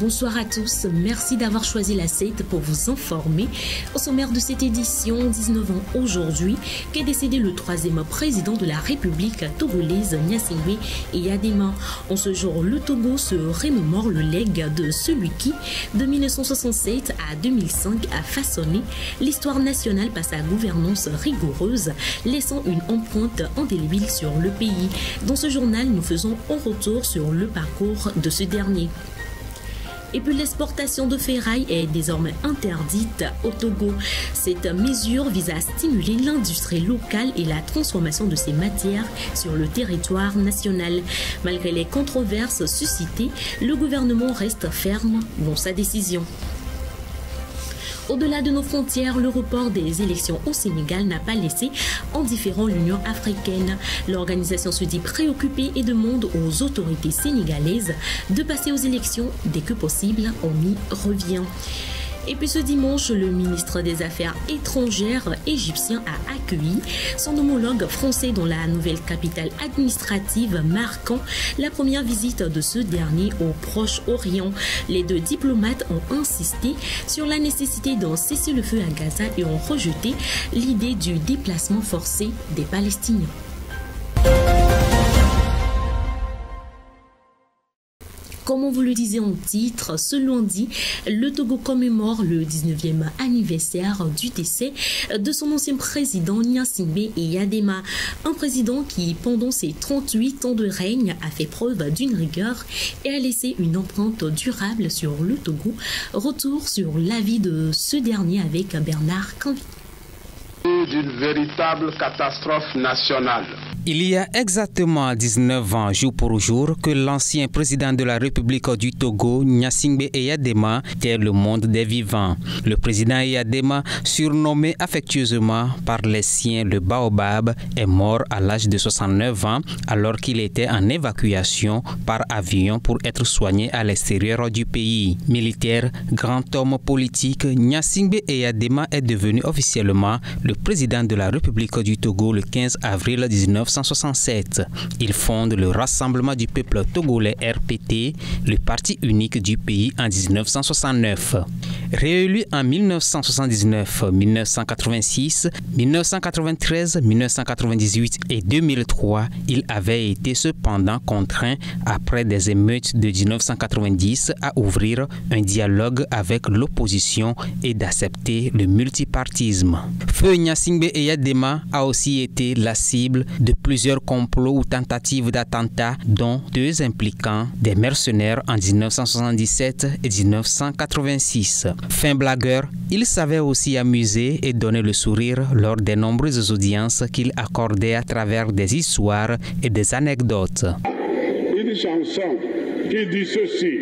Bonsoir à tous, merci d'avoir choisi la 7 pour vous informer. Au sommaire de cette édition, 19 ans aujourd'hui, qu'est décédé le 3e président de la République togolaise, Gnassingbé Eyadema. En ce jour, le Togo se remémore le legs de celui qui, de 1967 à 2005, a façonné l'histoire nationale par sa gouvernance rigoureuse, laissant une empreinte indélébile sur le pays. Dans ce journal, nous faisons un retour sur le parcours de ce dernier. Et puis l'exportation de ferraille est désormais interdite au Togo. Cette mesure vise à stimuler l'industrie locale et la transformation de ces matières sur le territoire national. Malgré les controverses suscitées, le gouvernement reste ferme dans sa décision. Au-delà de nos frontières, le report des élections au Sénégal n'a pas laissé indifférent l'Union africaine. L'organisation se dit préoccupée et demande aux autorités sénégalaises de passer aux élections dès que possible. On y revient. Et puis ce dimanche, le ministre des Affaires étrangères égyptien a accueilli son homologue français dans la nouvelle capitale administrative, marquant la première visite de ce dernier au Proche-Orient. Les deux diplomates ont insisté sur la nécessité d'un cessez-le-feu à Gaza et ont rejeté l'idée du déplacement forcé des Palestiniens. Comme on vous le disait en titre, ce lundi, le Togo commémore le 19e anniversaire du décès de son ancien président Gnassingbé Eyadema. Un président qui, pendant ses 38 ans de règne, a fait preuve d'une rigueur et a laissé une empreinte durable sur le Togo. Retour sur la vie de ce dernier avec Bernard Canvi. D'une véritable catastrophe nationale. Il y a exactement 19 ans, jour pour jour, que l'ancien président de la République du Togo, Gnassingbé Eyadema, quitte le monde des vivants. Le président Eyadema, surnommé affectueusement par les siens le Baobab, est mort à l'âge de 69 ans alors qu'il était en évacuation par avion pour être soigné à l'extérieur du pays. Militaire, grand homme politique, Gnassingbé Eyadema est devenu officiellement le président de la République du Togo le 15 avril 1967. Il fonde le Rassemblement du peuple togolais RPT, le parti unique du pays en 1969. Réélu en 1979, 1986, 1993, 1998 et 2003, il avait été cependant contraint, après des émeutes de 1990, à ouvrir un dialogue avec l'opposition et d'accepter le multipartisme. Feu Gnassingbé Eyadema a aussi été la cible de plusieurs complots ou tentatives d'attentats, dont 2 impliquant des mercenaires en 1977 et 1986. Fin blagueur, il savait aussi amuser et donner le sourire lors des nombreuses audiences qu'il accordait à travers des histoires et des anecdotes. Une chanson qui dit ceci: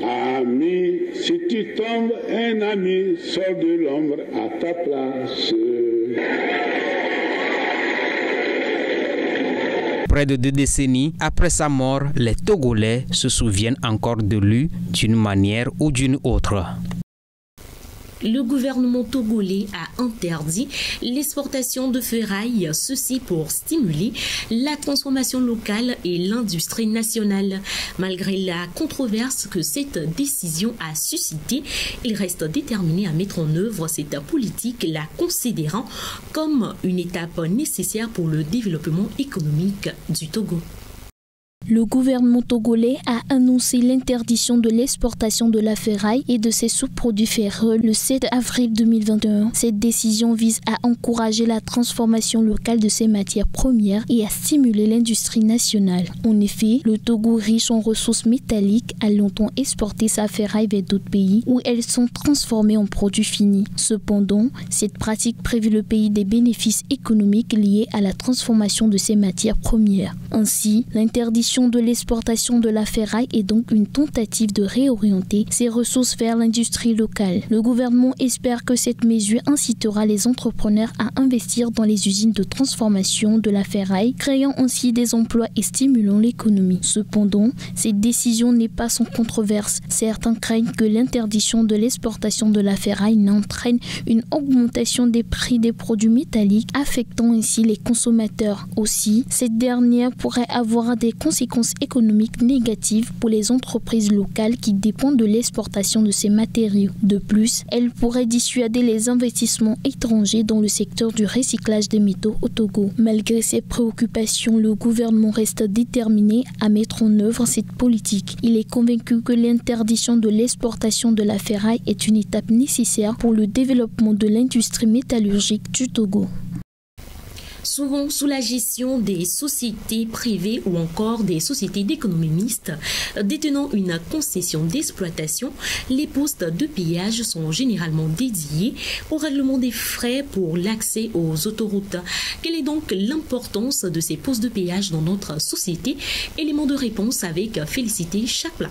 ami, si tu tombes, un ami sort de l'ombre à ta place. Près de 2 décennies après sa mort, les Togolais se souviennent encore de lui d'une manière ou d'une autre. Le gouvernement togolais a interdit l'exportation de ferraille, ceci pour stimuler la transformation locale et l'industrie nationale. Malgré la controverse que cette décision a suscitée, il reste déterminé à mettre en œuvre cette politique, la considérant comme une étape nécessaire pour le développement économique du Togo. Le gouvernement togolais a annoncé l'interdiction de l'exportation de la ferraille et de ses sous-produits ferreux le 7 avril 2021. Cette décision vise à encourager la transformation locale de ces matières premières et à stimuler l'industrie nationale. En effet, le Togo, riche en ressources métalliques, a longtemps exporté sa ferraille vers d'autres pays où elles sont transformées en produits finis. Cependant, cette pratique prive le pays des bénéfices économiques liés à la transformation de ces matières premières. Ainsi, l'interdiction de l'exportation de la ferraille est donc une tentative de réorienter ces ressources vers l'industrie locale. Le gouvernement espère que cette mesure incitera les entrepreneurs à investir dans les usines de transformation de la ferraille, créant ainsi des emplois et stimulant l'économie. Cependant, cette décision n'est pas sans controverse. Certains craignent que l'interdiction de l'exportation de la ferraille n'entraîne une augmentation des prix des produits métalliques, affectant ainsi les consommateurs. Aussi, cette dernière pourrait avoir des conséquences conséquences économiques négatives pour les entreprises locales qui dépendent de l'exportation de ces matériaux. De plus, elle pourrait dissuader les investissements étrangers dans le secteur du recyclage des métaux au Togo. Malgré ces préoccupations, le gouvernement reste déterminé à mettre en œuvre cette politique. Il est convaincu que l'interdiction de l'exportation de la ferraille est une étape nécessaire pour le développement de l'industrie métallurgique du Togo. Souvent sous la gestion des sociétés privées ou encore des sociétés d'économie mixte détenant une concession d'exploitation, les postes de péage sont généralement dédiés au règlement des frais pour l'accès aux autoroutes. Quelle est donc l'importance de ces postes de péage dans notre société? Élément de réponse avec Félicité Chapla.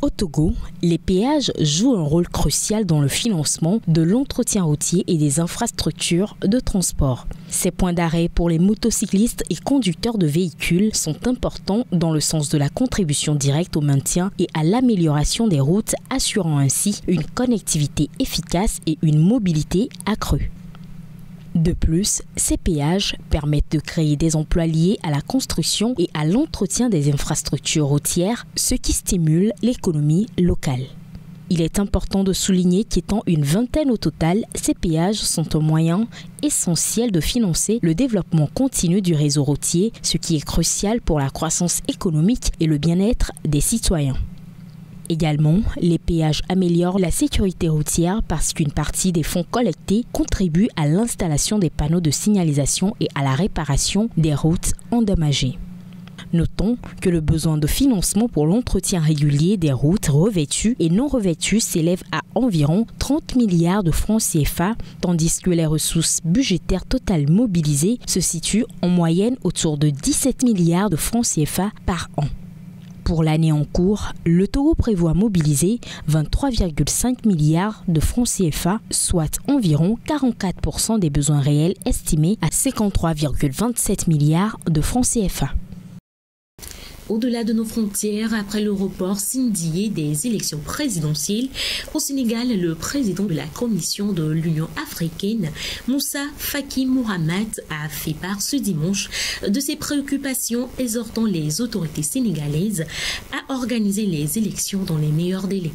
Au Togo, les péages jouent un rôle crucial dans le financement de l'entretien routier et des infrastructures de transport. Ces points d'arrêt pour les motocyclistes et conducteurs de véhicules sont importants dans le sens de la contribution directe au maintien et à l'amélioration des routes, assurant ainsi une connectivité efficace et une mobilité accrue. De plus, ces péages permettent de créer des emplois liés à la construction et à l'entretien des infrastructures routières, ce qui stimule l'économie locale. Il est important de souligner qu'étant une vingtaine au total, ces péages sont un moyen essentiel de financer le développement continu du réseau routier, ce qui est crucial pour la croissance économique et le bien-être des citoyens. Également, les péages améliorent la sécurité routière parce qu'une partie des fonds collectés contribue à l'installation des panneaux de signalisation et à la réparation des routes endommagées. Notons que le besoin de financement pour l'entretien régulier des routes revêtues et non revêtues s'élève à environ 30 milliards de francs CFA, tandis que les ressources budgétaires totales mobilisées se situent en moyenne autour de 17 milliards de francs CFA par an. Pour l'année en cours, le Togo prévoit mobiliser 23,5 milliards de francs CFA, soit environ 44% des besoins réels estimés à 53,27 milliards de francs CFA. Au-delà de nos frontières, après le report signé des élections présidentielles, au Sénégal, le président de la Commission de l'Union africaine, Moussa Faki Mohamed, a fait part ce dimanche de ses préoccupations, exhortant les autorités sénégalaises à organiser les élections dans les meilleurs délais.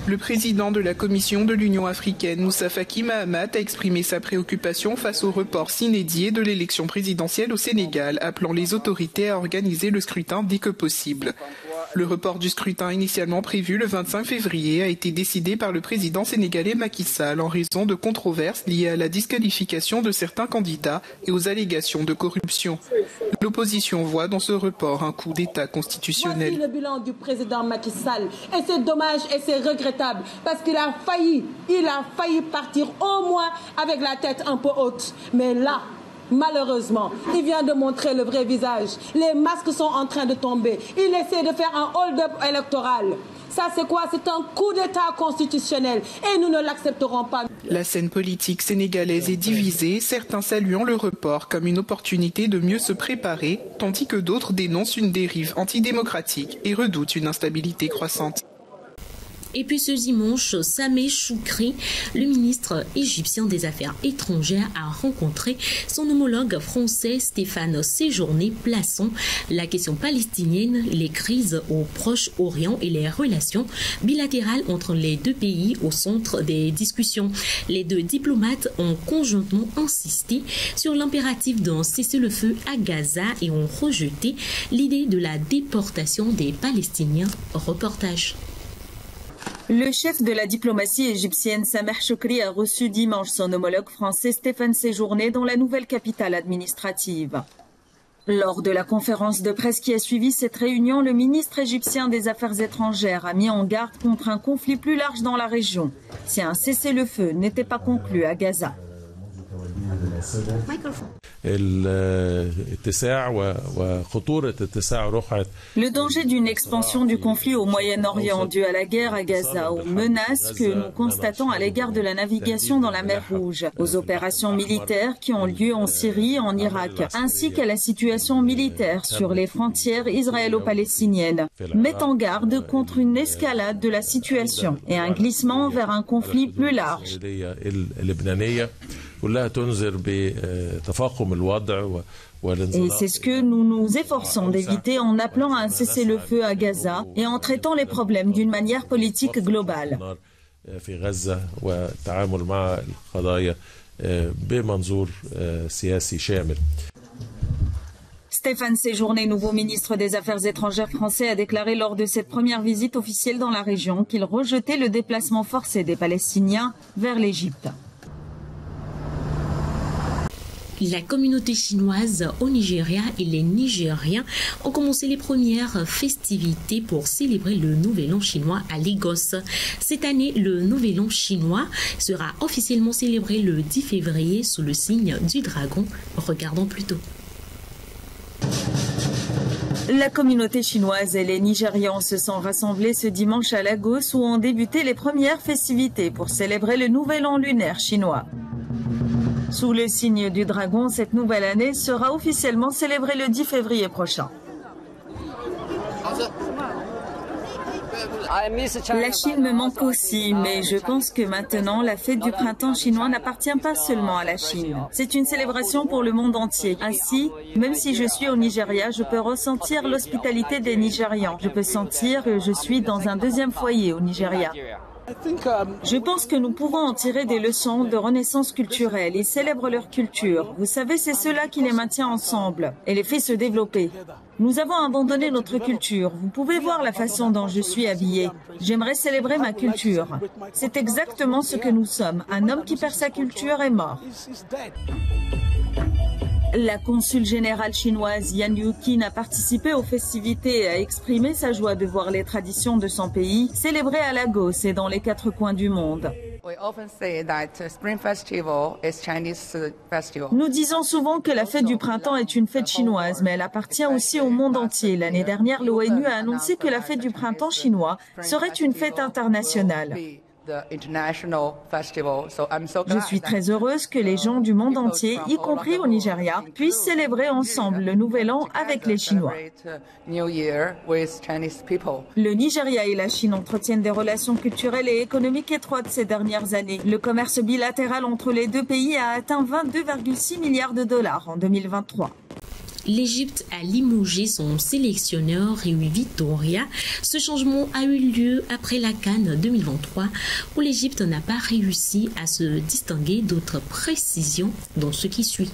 Le président de la Commission de l'Union africaine, Moussa Faki Mohamed, a exprimé sa préoccupation face au report s'inédit de l'élection présidentielle au Sénégal, appelant les autorités à organiser le scrutin dès que possible. Le report du scrutin initialement prévu le 25 février a été décidé par le président sénégalais Macky Sall en raison de controverses liées à la disqualification de certains candidats et aux allégations de corruption. L'opposition voit dans ce report un coup d'État constitutionnel. Voici le bilan du président Macky Sall et c'est dommage et c'est regrettable parce qu'il a failli partir au moins avec la tête un peu haute. Mais là, malheureusement, il vient de montrer le vrai visage. Les masques sont en train de tomber. Il essaie de faire un hold-up électoral. Ça, c'est quoi? C'est un coup d'État constitutionnel et nous ne l'accepterons pas. La scène politique sénégalaise est divisée, certains saluant le report comme une opportunité de mieux se préparer, tandis que d'autres dénoncent une dérive antidémocratique et redoutent une instabilité croissante. Et puis ce dimanche, Sameh Choukri, le ministre égyptien des Affaires étrangères, a rencontré son homologue français Stéphane Séjourné, plaçant la question palestinienne, les crises au Proche-Orient et les relations bilatérales entre les deux pays au centre des discussions. Les deux diplomates ont conjointement insisté sur l'impératif d'un cessez-le-feu à Gaza et ont rejeté l'idée de la déportation des Palestiniens. Reportage. Le chef de la diplomatie égyptienne Sameh Choukri a reçu dimanche son homologue français Stéphane Séjourné dans la nouvelle capitale administrative. Lors de la conférence de presse qui a suivi cette réunion, le ministre égyptien des Affaires étrangères a mis en garde contre un conflit plus large dans la région si un cessez-le-feu n'était pas conclu à Gaza. Le danger d'une expansion du conflit au Moyen-Orient dû à la guerre à Gaza, aux menaces que nous constatons à l'égard de la navigation dans la mer Rouge, aux opérations militaires qui ont lieu en Syrie et en Irak, ainsi qu'à la situation militaire sur les frontières israélo-palestiniennes, met en garde contre une escalade de la situation et un glissement vers un conflit plus large. Et c'est ce que nous nous efforçons d'éviter en appelant à un cessez-le-feu à Gaza et en traitant les problèmes d'une manière politique globale. Stéphane Séjourné, nouveau ministre des Affaires étrangères français, a déclaré lors de cette première visite officielle dans la région qu'il rejetait le déplacement forcé des Palestiniens vers l'Égypte. La communauté chinoise au Nigeria et les Nigériens ont commencé les premières festivités pour célébrer le Nouvel An chinois à Lagos. Cette année, le Nouvel An chinois sera officiellement célébré le 10 février sous le signe du dragon. Regardons plutôt. La communauté chinoise et les Nigérians se sont rassemblés ce dimanche à Lagos où ont débuté les premières festivités pour célébrer le Nouvel An lunaire chinois. Sous le signe du dragon, cette nouvelle année sera officiellement célébrée le 10 février prochain. La Chine me manque aussi, mais je pense que maintenant, la fête du printemps chinois n'appartient pas seulement à la Chine. C'est une célébration pour le monde entier. Ainsi, même si je suis au Nigeria, je peux ressentir l'hospitalité des Nigérians. Je peux sentir que je suis dans un deuxième foyer au Nigeria. Je pense que nous pouvons en tirer des leçons de renaissance culturelle. Ils célèbrent leur culture. Vous savez, c'est cela qui les maintient ensemble et les fait se développer. Nous avons abandonné notre culture. Vous pouvez voir la façon dont je suis habillée. J'aimerais célébrer ma culture. C'est exactement ce que nous sommes. Un homme qui perd sa culture est mort. La consul générale chinoise Yan Yuqin a participé aux festivités et a exprimé sa joie de voir les traditions de son pays célébrées à Lagos et dans les 4 coins du monde. Nous disons souvent que la fête du printemps est une fête chinoise, mais elle appartient aussi au monde entier. L'année dernière, l'ONU a annoncé que la fête du printemps chinois serait une fête internationale. Je suis très heureuse que les gens du monde entier, y compris au Nigeria, puissent célébrer ensemble le Nouvel An avec les Chinois. Le Nigeria et la Chine entretiennent des relations culturelles et économiques étroites ces dernières années. Le commerce bilatéral entre les deux pays a atteint 22,6 milliards de dollars en 2023. L'Égypte a limogé son sélectionneur Rui Vitória. Ce changement a eu lieu après la CAN 2023 où l'Égypte n'a pas réussi à se distinguer. D'autres précisions dans ce qui suit.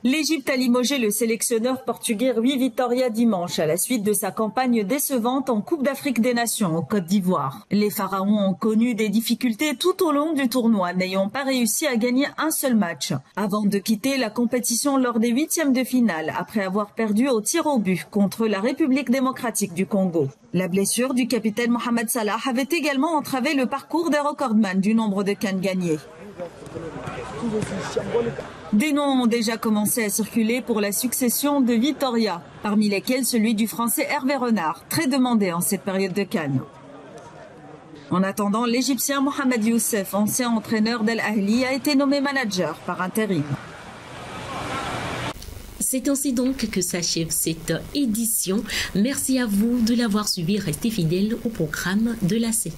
L'Égypte a limogé le sélectionneur portugais Rui Vitória dimanche à la suite de sa campagne décevante en Coupe d'Afrique des Nations en Côte d'Ivoire. Les Pharaons ont connu des difficultés tout au long du tournoi, n'ayant pas réussi à gagner un seul match, avant de quitter la compétition lors des 8e de finale, après avoir perdu au tir au but contre la République démocratique du Congo. La blessure du capitaine Mohamed Salah avait également entravé le parcours des recordman du nombre de CAN gagnés. Des noms ont déjà commencé à circuler pour la succession de Vitória, parmi lesquels celui du Français Hervé Renard, très demandé en cette période de CAN. En attendant, l'Égyptien Mohamed Youssef, ancien entraîneur d'Al Ahly, a été nommé manager par intérim. C'est ainsi donc que s'achève cette édition. Merci à vous de l'avoir suivi. Restez fidèles au programme de la 7.